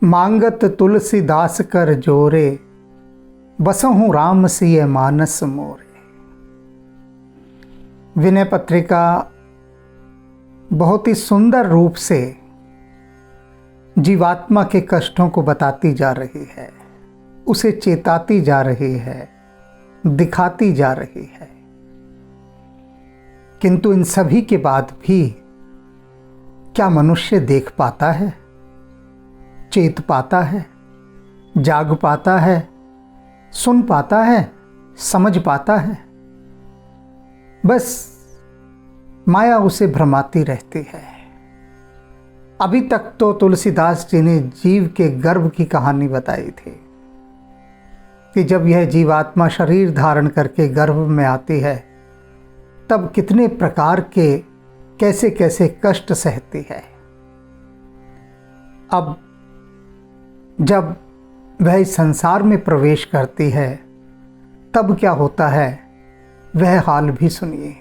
मांगत तुलसीदास कर जोरे, बसहूँ राम सिय मानस मोरे। विनय पत्रिका बहुत ही सुंदर रूप से जीवात्मा के कष्टों को बताती जा रही है, उसे चेताती जा रही है, दिखाती जा रही है। किंतु इन सभी के बाद भी क्या मनुष्य देख पाता है, चेत पाता है, जाग पाता है, सुन पाता है, समझ पाता है? बस माया उसे भ्रमाती रहती है। अभी तक तो तुलसीदास जी ने जीव के गर्भ की कहानी बताई थी कि जब यह जीवात्मा शरीर धारण करके गर्भ में आती है तब कितने प्रकार के कैसे कैसे कष्ट सहती है। अब जब वह इस संसार में प्रवेश करती है तब क्या होता है, वह हाल भी सुनिए।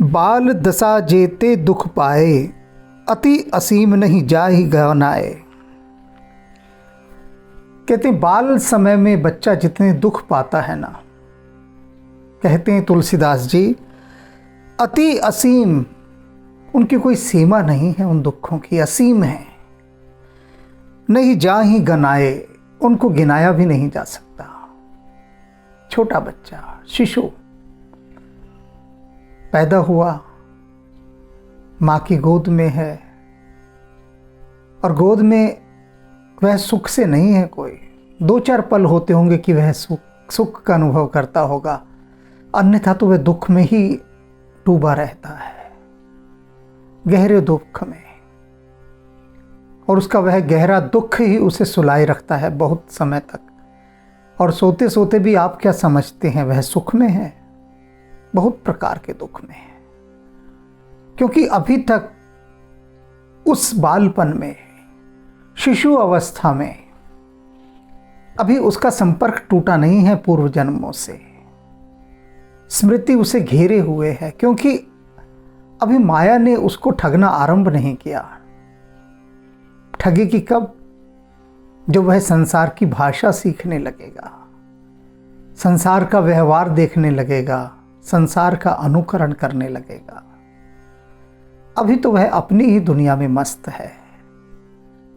बाल दशा जेते दुख पाए, अति असीम नहीं जाहि गहनाए। कहते हैं बाल समय में बच्चा जितने दुख पाता है ना, कहते हैं तुलसीदास जी, अति असीम, उनकी कोई सीमा नहीं है, उन दुखों की असीम है। नहीं जाहि गनाए, उनको गिनाया भी नहीं जा सकता। छोटा बच्चा, शिशु पैदा हुआ, माँ की गोद में है और गोद में वह सुख से नहीं है। कोई दो चार पल होते होंगे कि वह सुख का अनुभव करता होगा, अन्यथा तो वह दुख में ही डूबा रहता है, गहरे दुख में। और उसका वह गहरा दुख ही उसे सुलाए रखता है बहुत समय तक। और सोते सोते भी आप क्या समझते हैं, वह सुख में है? बहुत प्रकार के दुख में है, क्योंकि अभी तक उस बालपन में, शिशु अवस्था में अभी उसका संपर्क टूटा नहीं है पूर्व जन्मों से। स्मृति उसे घेरे हुए है, क्योंकि अभी माया ने उसको ठगना आरंभ नहीं किया। ठगेगी कब? जब वह संसार की भाषा सीखने लगेगा, संसार का व्यवहार देखने लगेगा, संसार का अनुकरण करने लगेगा। अभी तो वह अपनी ही दुनिया में मस्त है।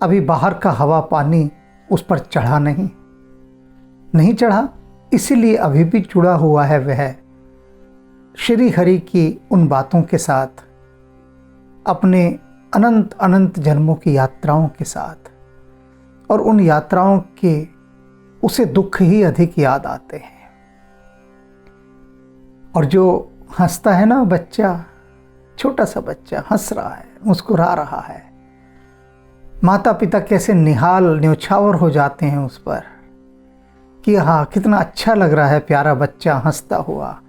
अभी बाहर का हवा पानी उस पर चढ़ा नहीं चढ़ा, इसीलिए अभी भी जुड़ा हुआ है वह श्री हरि की उन बातों के साथ, अपने अनंत अनंत जन्मों की यात्राओं के साथ। और उन यात्राओं के उसे दुख ही अधिक याद आते हैं। और जो हंसता है ना बच्चा, छोटा सा बच्चा हंस रहा है, मुस्कुरा रहा है, माता पिता कैसे निहाल न्योछावर हो जाते हैं उस पर कि हाँ कितना अच्छा लग रहा है, प्यारा बच्चा हंसता हुआ,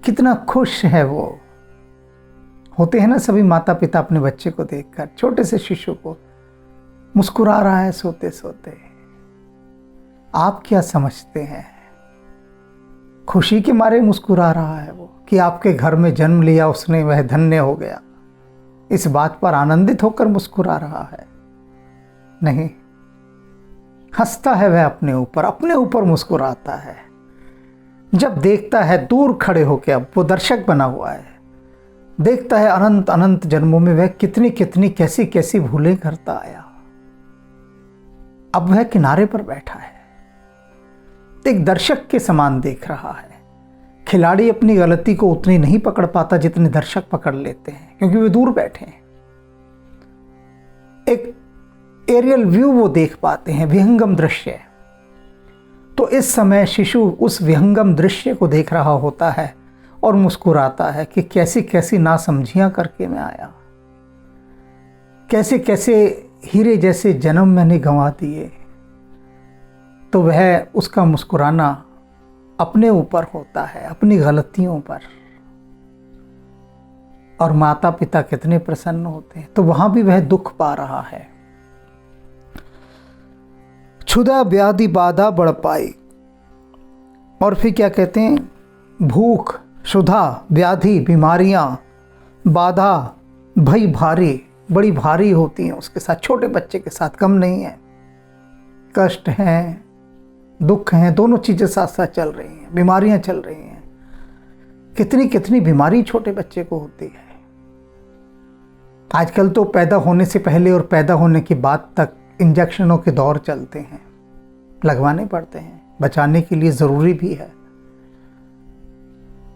कितना खुश है वो। होते हैं ना सभी माता पिता अपने बच्चे को देखकर, छोटे से शिशु को मुस्कुरा रहा है सोते सोते। आप क्या समझते हैं? खुशी के मारे मुस्कुरा रहा है वो कि आपके घर में जन्म लिया उसने, वह धन्य हो गया, इस बात पर आनंदित होकर मुस्कुरा रहा है? नहीं, हंसता है वह अपने ऊपर मुस्कुराता है। जब देखता है दूर खड़े होकर, अब वो दर्शक बना हुआ है, देखता है अनंत अनंत जन्मों में वह कितनी कितनी कैसी कैसी भूलें करता आया। अब वह किनारे पर बैठा है, एक दर्शक के समान देख रहा है। खिलाड़ी अपनी गलती को उतनी नहीं पकड़ पाता जितने दर्शक पकड़ लेते हैं, क्योंकि वे दूर बैठे हैं। एक एरियल व्यू वो देख पाते हैं, विहंगम दृश्य। तो इस समय शिशु उस विहंगम दृश्य को देख रहा होता है और मुस्कुराता है कि कैसी कैसी नासमझियां करके मैं आया, कैसे कैसे हीरे जैसे जन्म मैंने गंवा दिए। तो वह उसका मुस्कुराना अपने ऊपर होता है, अपनी गलतियों पर। और माता पिता कितने प्रसन्न होते हैं, तो वहां भी वह दुख पा रहा है। क्षुधा व्याधि बाधा बढ़ पाई। और फिर क्या कहते हैं? भूख, क्षुधा, व्याधि, बीमारियां, बाधा, भय भारी, बड़ी भारी होती हैं उसके साथ, छोटे बच्चे के साथ कम नहीं है। कष्ट हैं, दुख हैं, दोनों चीज़ें साथ साथ चल रही हैं, बीमारियां चल रही हैं। कितनी कितनी बीमारी छोटे बच्चे को होती है। आजकल तो पैदा होने से पहले और पैदा होने के बाद तक इंजेक्शनों के दौर चलते हैं, लगवाने पड़ते हैं, बचाने के लिए ज़रूरी भी है,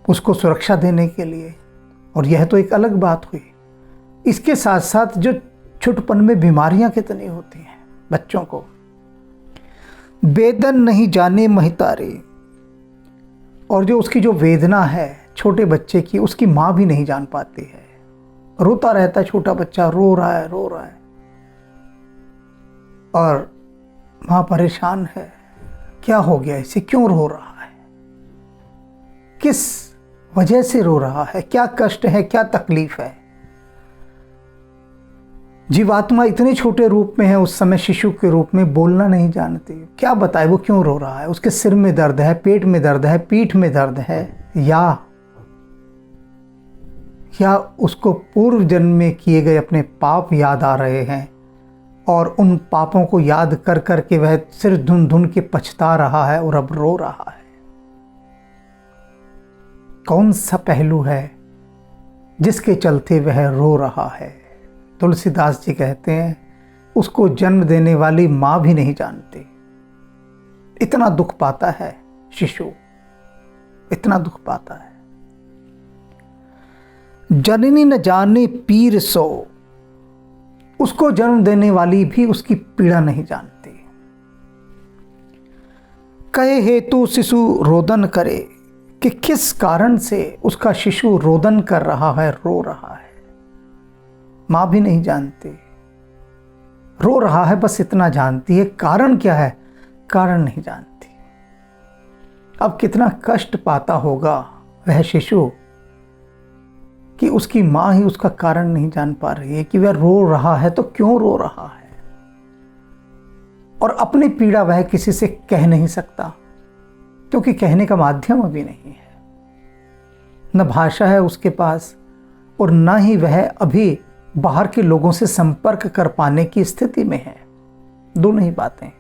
उसको सुरक्षा देने के लिए। और यह तो एक अलग बात हुई। इसके साथ साथ जो छुटपन में बीमारियां कितनी होती हैं बच्चों को। वेदन नहीं जाने महितारे, और जो उसकी जो वेदना है छोटे बच्चे की, उसकी माँ भी नहीं जान पाती है। रोता रहता है छोटा बच्चा, रो रहा है रो रहा है, और माँ परेशान है, क्या हो गया इसे, क्यों रो रहा है, किस वजह से रो रहा है, क्या कष्ट है, क्या तकलीफ है। जीवात्मा इतने छोटे रूप में है उस समय, शिशु के रूप में, बोलना नहीं जानती, क्या बताए वो क्यों रो रहा है। उसके सिर में दर्द है, पेट में दर्द है, पीठ में दर्द है, या उसको पूर्व जन्म में किए गए अपने पाप याद आ रहे हैं, और उन पापों को याद कर कर के वह सिर धुन धुन के पछता रहा है और अब रो रहा है। कौन सा पहलू है जिसके चलते वह रो रहा है। तुलसीदास जी कहते हैं उसको जन्म देने वाली माँ भी नहीं जानती। इतना दुख पाता है शिशु, इतना दुख पाता है। जननी न जाने पीर सो, उसको जन्म देने वाली भी उसकी पीड़ा नहीं जानती। कहे हेतु शिशु रोदन करे, कि किस कारण से उसका शिशु रोदन कर रहा है, रो रहा है, मां भी नहीं जानती। रो रहा है बस इतना जानती है, कारण क्या है, कारण नहीं जानती। अब कितना कष्ट पाता होगा वह शिशु कि उसकी मां ही उसका कारण नहीं जान पा रही है कि वह रो रहा है तो क्यों रो रहा है। और अपनी पीड़ा वह किसी से कह नहीं सकता, क्योंकि कहने का माध्यम अभी नहीं है, न भाषा है उसके पास, और न ही वह अभी बाहर के लोगों से संपर्क कर पाने की स्थिति में है। दोनों ही बातें।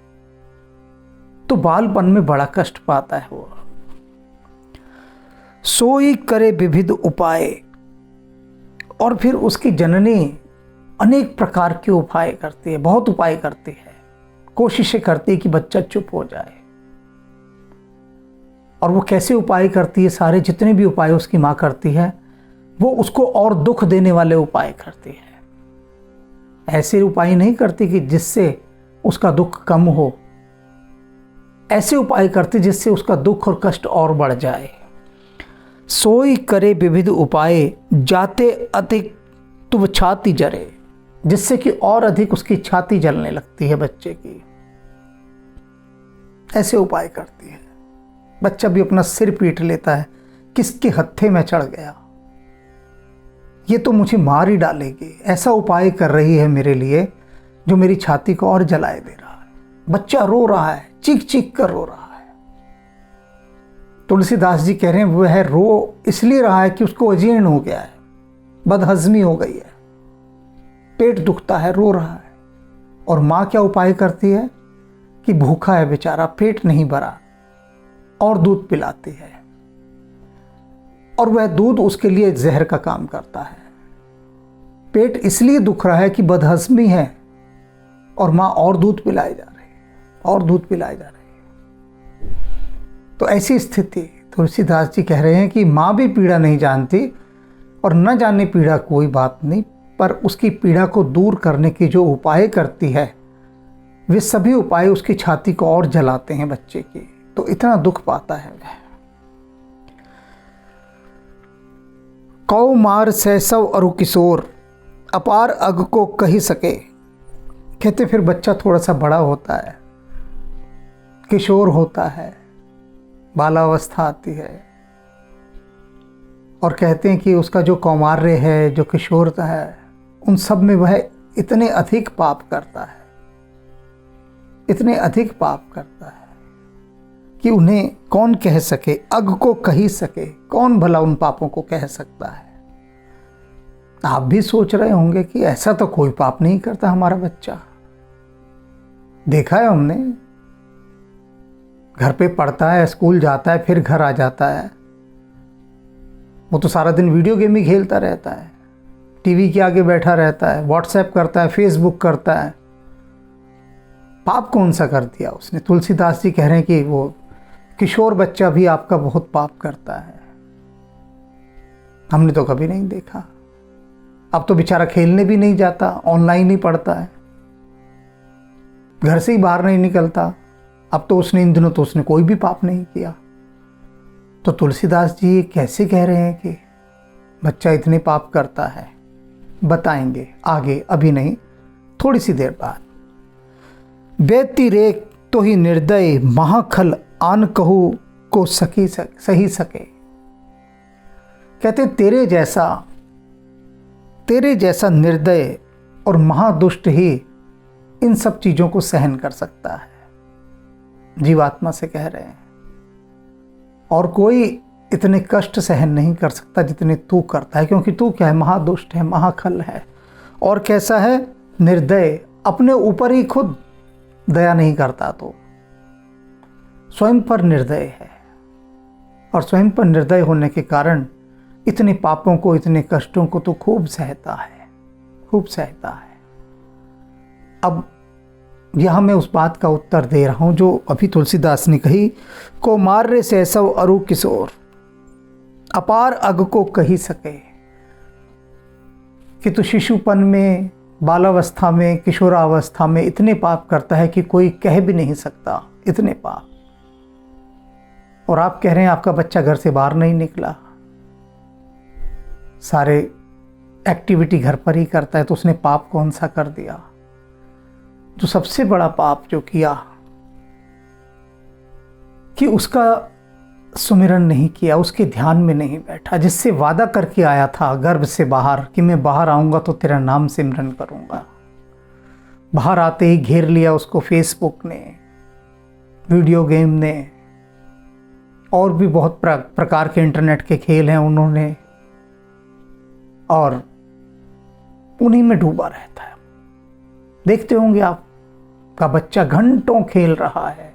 तो बालपन में बड़ा कष्ट पाता है वो। सोई करे विविध उपाय, और फिर उसकी जननी अनेक प्रकार के उपाय करती है, बहुत उपाय करती है, कोशिशें करती है कि बच्चा चुप हो जाए। और वो कैसे उपाय करती है, सारे जितने भी उपाय उसकी माँ करती है वो उसको और दुख देने वाले उपाय करती है। ऐसे उपाय नहीं करती कि जिससे उसका दुख कम हो, ऐसे उपाय करती जिससे उसका दुख और कष्ट और बढ़ जाए। सोई करे विविध उपाय, जाते अधिक तुम छाती जरे, जिससे कि और अधिक उसकी छाती जलने लगती है बच्चे की। ऐसे उपाय करती है। बच्चा भी अपना सिर पीट लेता है, किसके हत्थे में चढ़ गया, ये तो मुझे मार ही डालेगी, ऐसा उपाय कर रही है मेरे लिए जो मेरी छाती को और जलाए दे रहा है। बच्चा रो रहा है, चीख चीख कर रो रहा है। तुलसीदास जी कह रहे हैं वह रो इसलिए रहा है कि उसको अजीर्ण हो गया है, बदहजमी हो गई है, पेट दुखता है, रो रहा है। और माँ क्या उपाय करती है कि भूखा है बेचारा, पेट नहीं भरा, और दूध पिलाती है, और वह दूध उसके लिए जहर का काम करता है। पेट इसलिए दुख रहा है कि बदहजमी है, और माँ और दूध पिलाए जा रही है, और दूध पिलाए जा रही है। तो ऐसी स्थिति तुलसीदास जी कह रहे हैं कि माँ भी पीड़ा नहीं जानती, और न जाने पीड़ा कोई बात नहीं, पर उसकी पीड़ा को दूर करने की जो उपाय करती है वे सभी उपाय उसकी छाती को और जलाते हैं बच्चे की। तो इतना दुख पाता है वह। कौ मार सैसव अरु किशोर, अपार अग को कही सके। कहते फिर बच्चा थोड़ा सा बड़ा होता है, किशोर होता है, बालावस्था आती है, और कहते हैं कि उसका जो कौमार्य है, जो किशोरता है, उन सब में वह इतने अधिक पाप करता है, इतने अधिक पाप करता है कि उन्हें कौन कह सके, अग को कही सके, कौन भला उन पापों को कह सकता है। आप भी सोच रहे होंगे कि ऐसा तो कोई पाप नहीं करता हमारा बच्चा। देखा है हमने, घर पे पढ़ता है, स्कूल जाता है, फिर घर आ जाता है, वो तो सारा दिन वीडियो गेम ही खेलता रहता है, टीवी के आगे बैठा रहता है, व्हाट्सएप करता है, फेसबुक करता है। पाप कौन सा कर दिया उसने? तुलसीदास जी कह रहे हैं कि वो किशोर बच्चा भी आपका बहुत पाप करता है। हमने तो कभी नहीं देखा। अब तो बेचारा खेलने भी नहीं जाता, ऑनलाइन ही पढ़ता है, घर से ही बाहर नहीं निकलता। अब तो उसने इन दिनों तो उसने कोई भी पाप नहीं किया। तो तुलसीदास जी कैसे कह रहे हैं कि बच्चा इतने पाप करता है? बताएंगे आगे, अभी नहीं, थोड़ी सी देर बाद। व्यतिरेक तो ही निर्दय महाखल आन कहू को सही सके। कहते तेरे जैसा निर्दय और महादुष्ट ही इन सब चीजों को सहन कर सकता है। जीवात्मा से कह रहे हैं, और कोई इतने कष्ट सहन नहीं कर सकता जितने तू करता है, क्योंकि तू क्या है? महादुष्ट है, महाखल है। और कैसा है? निर्दय, अपने ऊपर ही खुद दया नहीं करता, तो स्वयं पर निर्दय है। और स्वयं पर निर्दय होने के कारण इतने पापों को, इतने कष्टों को तो खूब सहता है, खूब सहता है। अब यह मैं उस बात का उत्तर दे रहा हूं जो अभी तुलसीदास ने कही, को मार्य सैसव अरु किशोर अपार अग को कही सके। कि तो शिशुपन में, बालावस्था में, किशोरावस्था में इतने पाप करता है कि कोई कह भी नहीं सकता, इतने पाप। और आप कह रहे हैं आपका बच्चा घर से बाहर नहीं निकला, सारे एक्टिविटी घर पर ही करता है, तो उसने पाप कौन सा कर दिया? जो सबसे बड़ा पाप जो किया कि उसका सुमिरन नहीं किया, उसके ध्यान में नहीं बैठा, जिससे वादा करके आया था गर्भ से बाहर कि मैं बाहर आऊंगा तो तेरा नाम सिमरन करूंगा। बाहर आते ही घेर लिया उसको फेसबुक ने, वीडियो गेम ने, और भी बहुत प्रकार के इंटरनेट के खेल हैं उन्होंने, और उन्हीं में डूबा रहता है। देखते होंगे आपका बच्चा घंटों खेल रहा है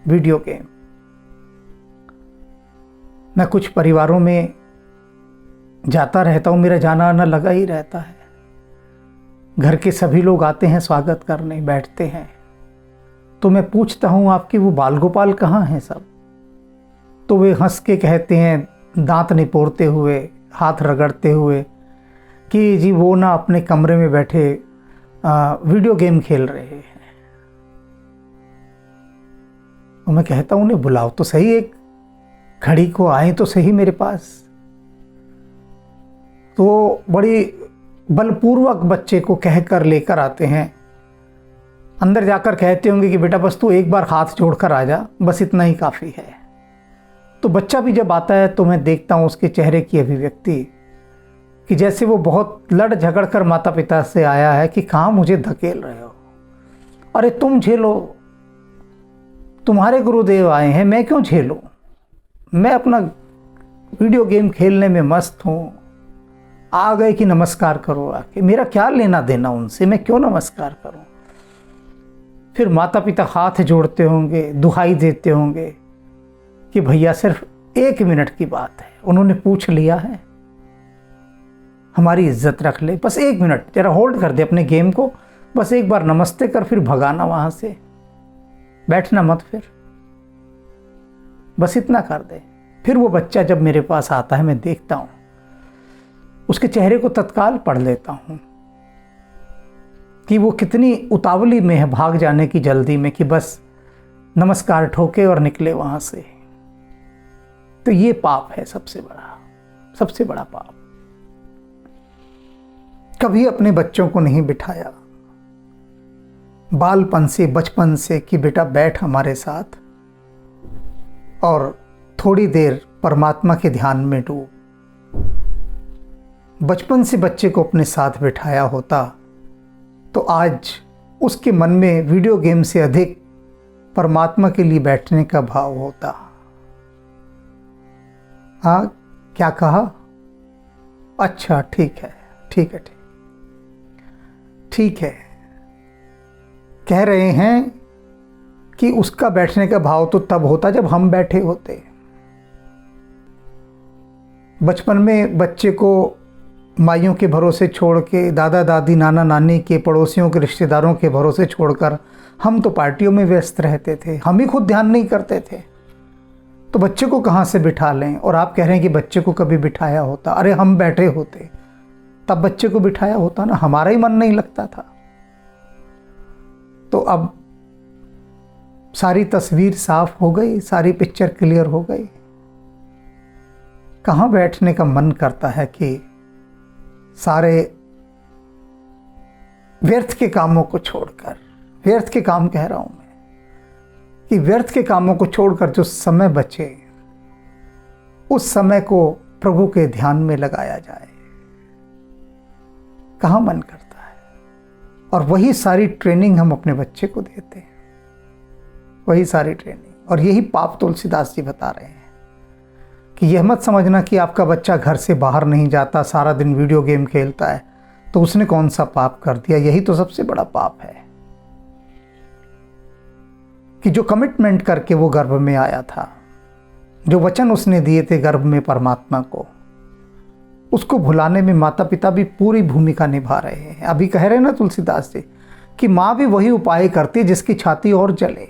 वीडियो गेम। मैं कुछ परिवारों में जाता रहता हूं, मेरा जाना आना लगा ही रहता है। घर के सभी लोग आते हैं स्वागत करने, बैठते हैं, तो मैं पूछता हूं आपके वो बाल गोपाल कहाँ हैं सब? तो वे हंस के कहते हैं, दांत निपोड़ते हुए, हाथ रगड़ते हुए, कि जी वो ना अपने कमरे में बैठे वीडियो गेम खेल रहे हैं। तो मैं कहता हूं उन्हें बुलाओ तो सही, एक घड़ी को आए तो सही मेरे पास। तो बड़ी बलपूर्वक बच्चे को कहकर लेकर आते हैं। अंदर जाकर कहते होंगे कि बेटा बस तू एक बार हाथ जोड़कर आ जा, बस इतना ही काफ़ी है। तो बच्चा भी जब आता है तो मैं देखता हूँ उसके चेहरे की अभिव्यक्ति कि जैसे वो बहुत लड़ झगड़ कर माता पिता से आया है कि कहाँ मुझे धकेल रहे हो, अरे तुम झेलो, तुम्हारे गुरुदेव आए हैं, मैं क्यों झेलूं? मैं अपना वीडियो गेम खेलने में मस्त हूँ, आ गए कि नमस्कार करो आके, मेरा क्या लेना देना उनसे, मैं क्यों नमस्कार करूं? फिर माता पिता हाथ जोड़ते होंगे, दुहाई देते होंगे कि भैया सिर्फ 1 मिनट की बात है, उन्होंने पूछ लिया है, हमारी इज्जत रख ले, बस 1 मिनट जरा होल्ड कर दे अपने गेम को, बस एक बार नमस्ते कर फिर भगाना वहां से, बैठना मत, फिर बस इतना कर दे। फिर वो बच्चा जब मेरे पास आता है, मैं देखता हूं, उसके चेहरे को तत्काल पढ़ लेता हूं कि वो कितनी उतावली में है, भाग जाने की जल्दी में कि बस नमस्कार ठोके और निकले वहां से। तो ये पाप है सबसे बड़ा पाप। कभी अपने बच्चों को नहीं बिठाया बालपन से, बचपन से कि बेटा बैठ हमारे साथ और थोड़ी देर परमात्मा के ध्यान में डूब। बचपन से बच्चे को अपने साथ बिठाया होता तो आज उसके मन में वीडियो गेम से अधिक परमात्मा के लिए बैठने का भाव होता। हाँ, क्या कहा? अच्छा ठीक है, ठीक है, ठीक है। कह रहे हैं कि उसका बैठने का भाव तो तब होता जब हम बैठे होते। बचपन में बच्चे को माइयों के भरोसे छोड़ के, दादा दादी नाना नानी के, पड़ोसियों के, रिश्तेदारों के भरोसे छोड़कर हम तो पार्टियों में व्यस्त रहते थे, हम ही खुद ध्यान नहीं करते थे, तो बच्चे को कहाँ से बिठा लें। और आप कह रहे हैं कि बच्चे को कभी बिठाया होता। अरे हम बैठे होते तब बच्चे को बिठाया होता ना, हमारा ही मन नहीं लगता था। तो अब सारी तस्वीर साफ हो गई, सारी पिक्चर क्लियर हो गई। कहाँ बैठने का मन करता है कि सारे व्यर्थ के कामों को छोड़कर, व्यर्थ के काम कह रहा हूं मैं, कि व्यर्थ के कामों को छोड़कर जो समय बचे उस समय को प्रभु के ध्यान में लगाया जाए। कहाँ मन करता है। और वही सारी ट्रेनिंग हम अपने बच्चे को देते हैं, वही सारी ट्रेनिंग। और यही पाप तुलसीदास जी बता रहे हैं कि यह मत समझना कि आपका बच्चा घर से बाहर नहीं जाता, सारा दिन वीडियो गेम खेलता है तो उसने कौन सा पाप कर दिया। यही तो सबसे बड़ा पाप है कि जो कमिटमेंट करके वो गर्भ में आया था, जो वचन उसने दिए थे गर्भ में परमात्मा को, उसको भुलाने में माता पिता भी पूरी भूमिका निभा रहे हैं। अभी कह रहे हैं ना तुलसीदास जी कि माँ भी वही उपाय करती जिसकी छाती और जले।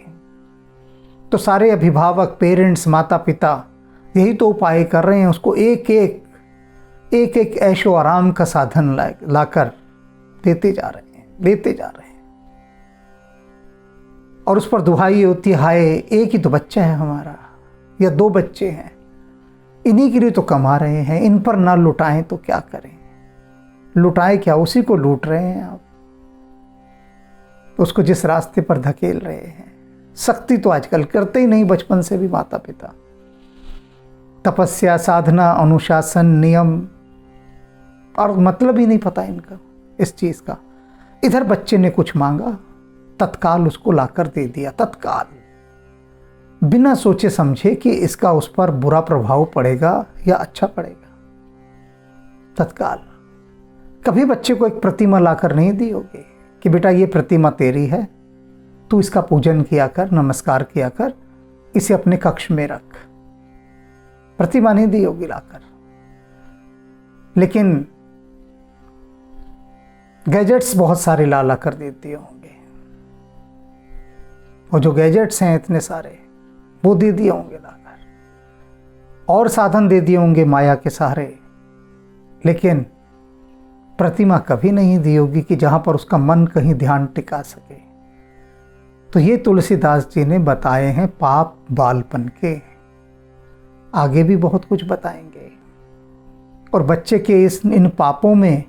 तो सारे अभिभावक, पेरेंट्स, माता पिता यही तो उपाय कर रहे हैं, उसको एक एक ऐशो आराम का साधन लाकर देते जा रहे हैं। और उस पर दुहाई होती है, हाय एक ही तो बच्चा है हमारा या 2 बच्चे हैं, इन्हीं के लिए तो कमा रहे हैं, इन पर ना लुटाएं तो क्या करें। लुटाए क्या, उसी को लूट रहे हैं आप, उसको जिस रास्ते पर धकेल रहे हैं। सख्ती तो आजकल करते ही नहीं बचपन से भी माता पिता। तपस्या, साधना, अनुशासन, नियम, और मतलब ही नहीं पता इनका इस चीज़ का। इधर बच्चे ने कुछ मांगा, तत्काल उसको लाकर दे दिया, तत्काल, बिना सोचे समझे कि इसका उस पर बुरा प्रभाव पड़ेगा या अच्छा पड़ेगा। तत्काल। कभी बच्चे को एक प्रतिमा लाकर नहीं दी होगी कि बेटा ये प्रतिमा तेरी है, तू इसका पूजन किया कर, नमस्कार किया कर, इसे अपने कक्ष में रख। प्रतिमा नहीं दी होगी लाकर। लेकिन गैजेट्स बहुत सारे ला कर दे दिए होंगे, और जो गैजेट्स हैं इतने सारे वो दे दिए होंगे लाकर, और साधन दे दिए होंगे माया के सहारे। लेकिन प्रतिमा कभी नहीं दी होगी कि जहां पर उसका मन कहीं ध्यान टिका सके। तो ये तुलसीदास जी ने बताए हैं पाप बालपन के। आगे भी बहुत कुछ बताएंगे। और बच्चे के इन पापों में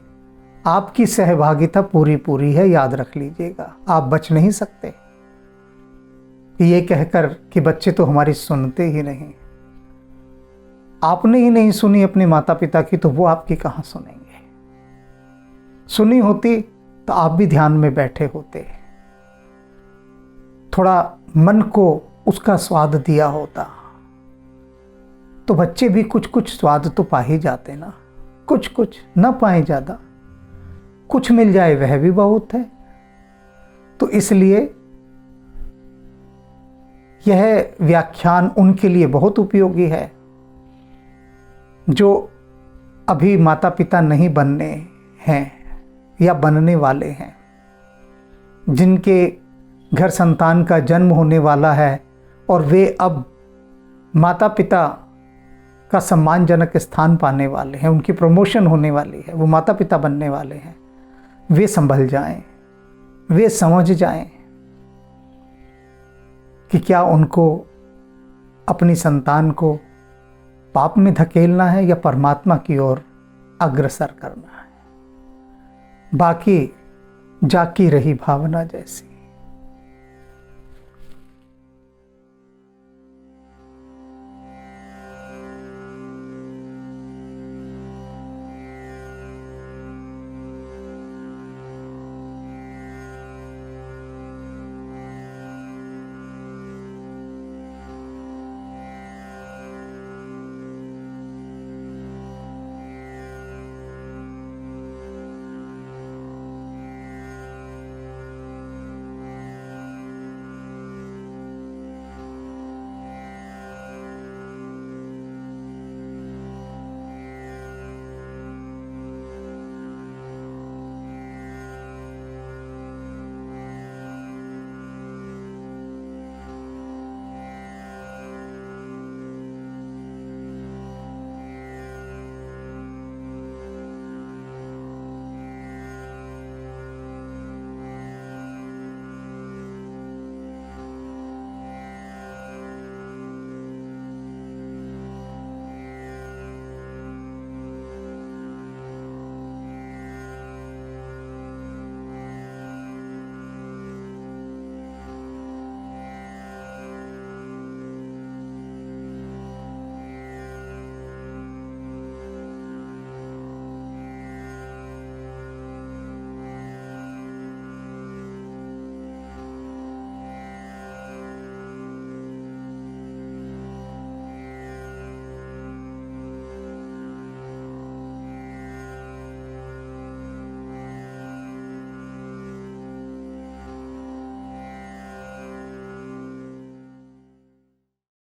आपकी सहभागिता पूरी है, याद रख लीजिएगा। आप बच नहीं सकते ये कहकर कि बच्चे तो हमारी सुनते ही नहीं। आपने ही नहीं सुनी अपने माता पिता की, तो वो आपकी कहाँ सुनेंगे। सुनी होती तो आप भी ध्यान में बैठे होते, थोड़ा मन को उसका स्वाद दिया होता, तो बच्चे भी कुछ स्वाद तो पा ही जाते ना। कुछ ना पाए ज़्यादा, कुछ मिल जाए वह भी बहुत है। तो इसलिए यह व्याख्यान उनके लिए बहुत उपयोगी है जो अभी माता पिता नहीं बनने हैं या बनने वाले हैं, जिनके घर संतान का जन्म होने वाला है और वे अब माता पिता का सम्मानजनक स्थान पाने वाले हैं, उनकी प्रमोशन होने वाली है, वो माता पिता बनने वाले हैं। वे संभल जाएं, वे समझ जाएं कि क्या उनको अपनी संतान को पाप में धकेलना है या परमात्मा की ओर अग्रसर करना है। बाकी जाकी रही भावना जैसी।